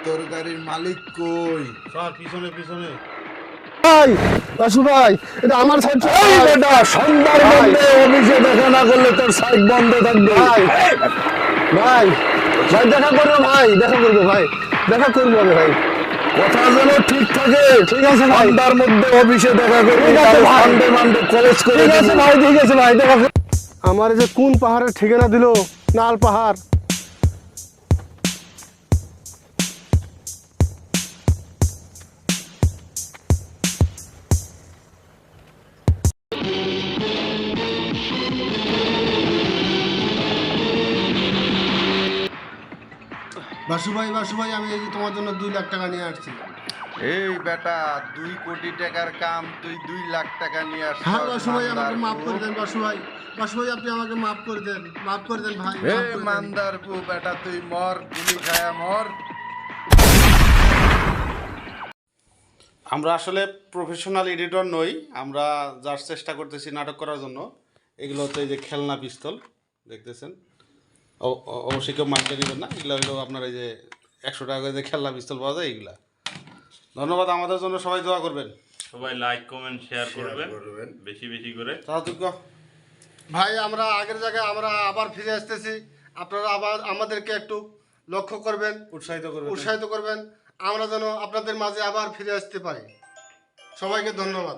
তোর গাড়ির মালিক কই? স্যার পিছনে পিছনে। ভাই বাসু ভাই এটা আমার সাইড এই বেটা, সন্ধ্যার মধ্যে অফিসে দেখা না করলে তোর সাইট বন্ধ থাকবে। ভাই ভাই ভাই দেখা করবো ভাই দেখা করবো ভাই দেখা করবো আমি ভাই কথা যেন ঠিক থাকে। ঠিক আছে ভাই। সন্ধ্যার মধ্যে অফিসে দেখা করবি, ঠিক আছে ভাই। সানডে মানডে কলেজ করে ঠিক আছে দিবি। ভাই ঠিক আছে ভাই দেখা আমার যে কোন পাহাড়ের ঠিকানা দিল নাল পাহাড় বাসু ভাই আমি এই যে তোমার জন্য 2 লাখ টাকা নিয়ে আসছি। এই বেটা, 2 কোটি টাকার কাম তুই 2 লাখ টাকা নিয়ে আসছিস। হ্যাঁ বাসু ভাই আমাকে মাফ করে দেন বাসু ভাই আপনি আমাকে মাফ করে দেন ভাই মাফ করে দেন। মান্দার পু বেটা, তুই মর, গুলি খায়া মর। আমরা আসলে প্রফেশনাল এডিটর নই, আমরা যার চেষ্টা করতেছি নাটক করার জন্য। এগুলো হচ্ছে এই যে খেলনা পিস্তল দেখতেছেন, অবশ্যই কেউ মানতে নেবেন না। এগুলো হলো আপনার এই যে 100 টাকা করে যে খেলনা পিস্তল পাওয়া যায় এইগুলা। ধন্যবাদ, আমাদের জন্য সবাই দোয়া করবেন। সবাই লাইক কমেন্ট শেয়ার করবেন বেশি বেশি করে। তাহলে তুই কহ। ভাই আমরা আগের জায়গায় আমরা আবার ফিরে আসতেছি, আপনারা আবার আমাদেরকে একটু লক্ষ্য করবেন, উৎসাহিত করবেন। আমরা যেন আপনাদের মাঝে আবার ফিরে আসতে পারি। সবাইকে ধন্যবাদ।